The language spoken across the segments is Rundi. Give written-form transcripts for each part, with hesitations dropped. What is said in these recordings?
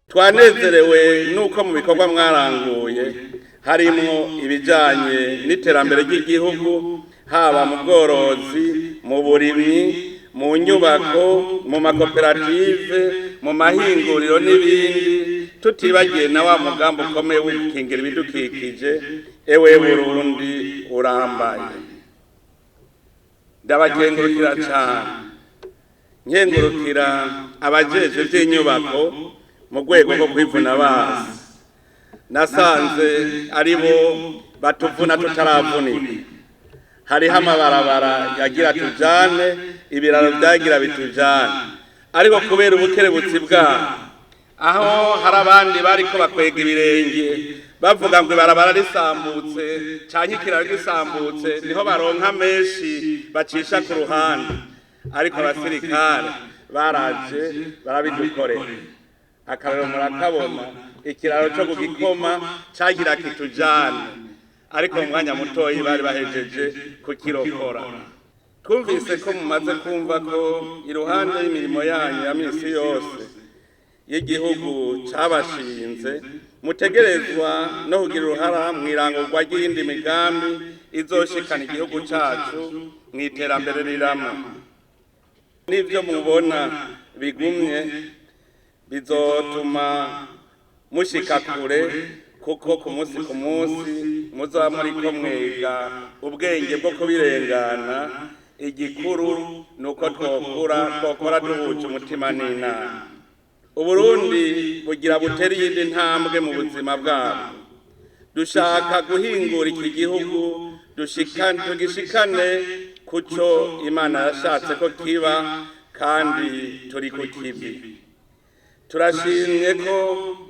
twanezerewe nuko mu bikorwa mwaranguye harimo ibijanye n'iterambere ry'igihugu, haba mu bworozi, mu burimyi, mu nyubako, mu makoperative, mu mahinguriro n'ibindi, tutibagiye na wa mugambi ukomeye w'ikingira ibidukikije. Ewe Burundi urambaye, ndabakengurukira cyane, nkengurukira abajejwe by'inyubako mu rwego rwo kwivuna basi. Nasanze ari bo batuvuna tutaravunika. Hariho amabarabara yagira tujane, ibiraro byagira bitujane, ariko kubera ubukerebutsi bwabo, aho hari abandi bariko bakwega ibirenge bavuga ngo ibarabara risambutse canke ikiraro gisambutse niho baronka menshi bacisha ku ruhande, ariko abasirikare baraje barabidukorera. Akarero murakabona, ikiraro cyo kugikoma cagira kitujane, ariko mu mwanya mutoyi bari bahejeje kukirokora. Twumvise ko mumaze kumva ko iruhande y'imirimo yanyu ya misi yose y'igihugu cabashinze, mutegerezwa no kugira uruhara mw'irangurwa ry'iyindi migambi izoshikana igihugu cacu mw'iterambere rirama. N'ivyo mubona bigumye bizotuma mushika kure, kuko ku munsi muzoba muriko mwiga ubwenge bwo kubirengana. Igikuru nuko twokora duhuje umutima n'inama. Uburundi bugira butera iyindi ntambwe mu buzima bwabo. Dushaka guhingura iki gihugu tugishikane kuco Imana yashatse ko kiba, kandi turi ku kivi. Turashimye ko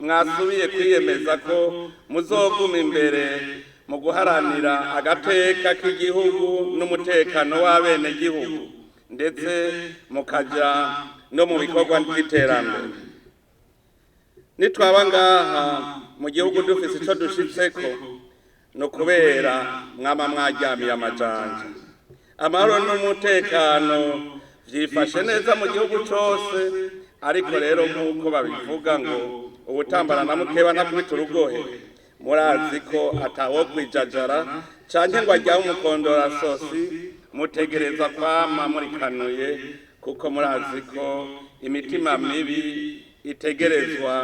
mwasubiye kwiyemeza ko muzoguma imbere mu guharanira agateka k'igihugu n'umutekano w'abenegihugu, ndetse mukaja no mu bikorwa by'iterambere. Nitwaba ngaha mu gihugu dufise ico dushitseko, no kubera mwama mwaryamiye amajanja. Amahoro n'umutekano vyifashe neza mu gihugu cose, ariko rero nk'uko babivuga ngo ubutambara na mukeba ntakubita urugohe, murazi ko atawo kwijajara canke ngo ajyaho umukondora sosi. Mutegereza kwama murikanuye, kuko murazi ko imitima mibi itegerezwa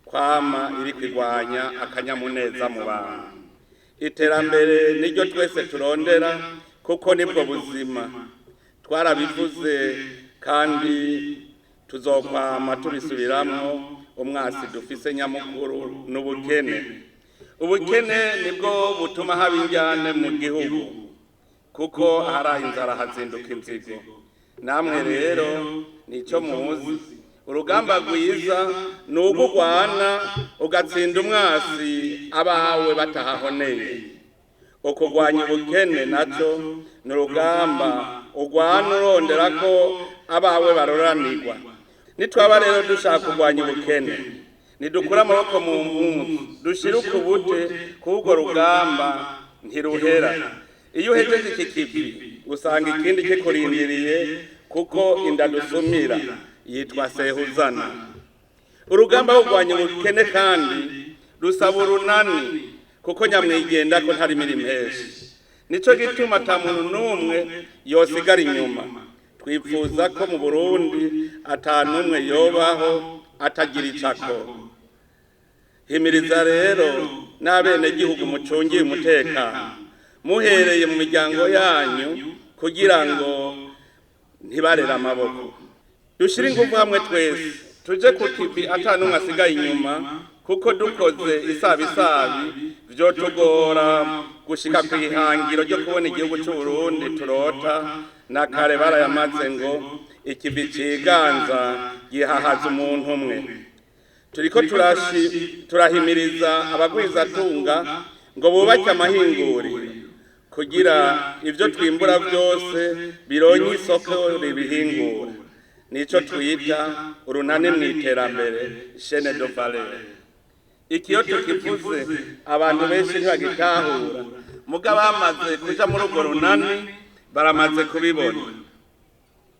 kwama iri kwigwanya akanyamuneza mu bantu. Iterambere niryo twese turondera, kuko nibwo buzima. Twarabivuze kandi tuzokwama tubisubiramwo. Umwasi dufise nyamukuru n'ubukene. Ubukene nibwo butuma haba injyane mu gihugu, kuko hari inzara hazinduka inzigo. Namwe rero nico muzi, urugamba rwiza ni ugurwana ugatsinda umwasi abawe batahahoneye. Ukugwanya ubukene naco ni urugamba ugwana urondera ko abawe baroranirwa. Nitwaba rero dushaka kugwanya ubukene, nidukura amaboko mu mpuzu, dushire ukubute k'urwo rugamba ntiruhera. Iyo uhejeje iki kivi usanga ikindi kikurindiriye, kuko inda dusumira yitwa sehuzana. Urugamba rwo kugwanya ubukene kandi rusaba urunani, kuko nyamwigenda ko ntari mirimo henshi. Nico gituma ata muntu n'umwe yosigara inyuma. Twifuza ko mu Burundi ata n'umwe yobaho atagira icako. Himiriza rero n'abenegihugu mucungiye umutekano, muhereye mu miryango yanyu, kugira ngo ntibarere amaboko. Dushire ingufu hamwe twese, tuje ku kivi ata n'umwe asigaye inyuma, kuko dukoze isabisabi vyotugora gushika kw'ihangiro ryo kubona igihugu c'u Burundi turota. Na kare barayamaze ngo ikivi ciganza gihahaza umuntu umwe. Turiko turahimiriza abagwizatunga ngo bubake amahinguriro, kugira ivyo twimbura vyose bironke isoko ribihingura. Nico twita urunani mw'iterambere, chaîne de valeur. Ikiyo tukivuze abantu benshi ntibagitahura, muga bamaze kuja muri urwo runani baramaze kubibona.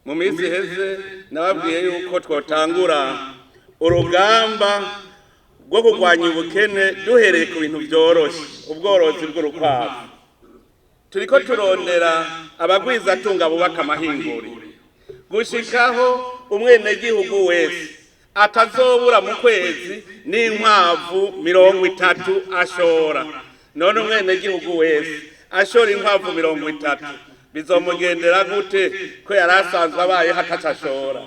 Mu minsi iheze nababwiye yuko twotangura urugamba rwo kurwanya ubukene duhereye ku bintu byoroshe, ubworozi bw'urukwavu. Turiko turondera abagwizatunga bubaka amahinguriro gushikaho umwenegihugu wese atazobura mu kwezi n'inkwavu 30 ashora. None umwenegihugu wese ashora inkwavu 30 bizomugendera gute ko yarasanzwe abaye hatacashora?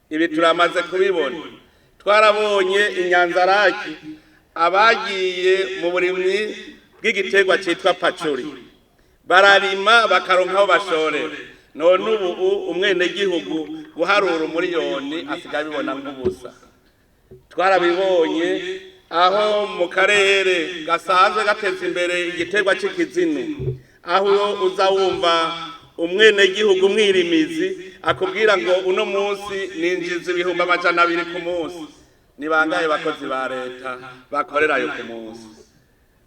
Ibi turamaze kubibona. Twarabonye inyanzaraki abagiye mu burimyi bw'igiterwa cyitwa pacuri bararima bakaronkaho bashorera. None ubu umwenegihugu guharura umuriyoni asigaye bibona nk'ubusa. Twarabibonye aho mu karere gasanzwe gateza imbere igiterwa cy'ikizinu, aho uza wumva umwenegihugu mwirimizi akubwira ngo uno munsi ninjiza 200 ku munsi. Ni bangahe bakozi ba leta bakorera yo ku munsi?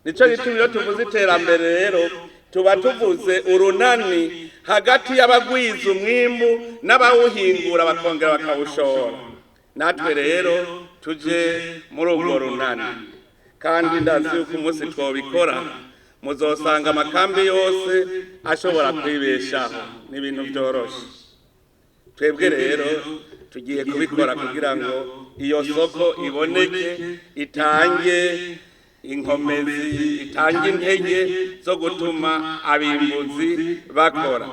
Nico gitumiro tuvuze iterambere rero, tuba tuvuze urunani hagati y'abagwiza umwimbu n'abawuhingura bakongera bakawushora. Natwe rero tuje muri urwo runani, kandi ndazi yuko umunsi twobikora muzosanga amakambi yose ashobora kwibeshaho n'ibintu byoroshe. Twebwe rero tugiye kubikora kugira ngo iyo soko iboneke, itange inkomezi, itange intege zo gutuma abimbuzi bakora.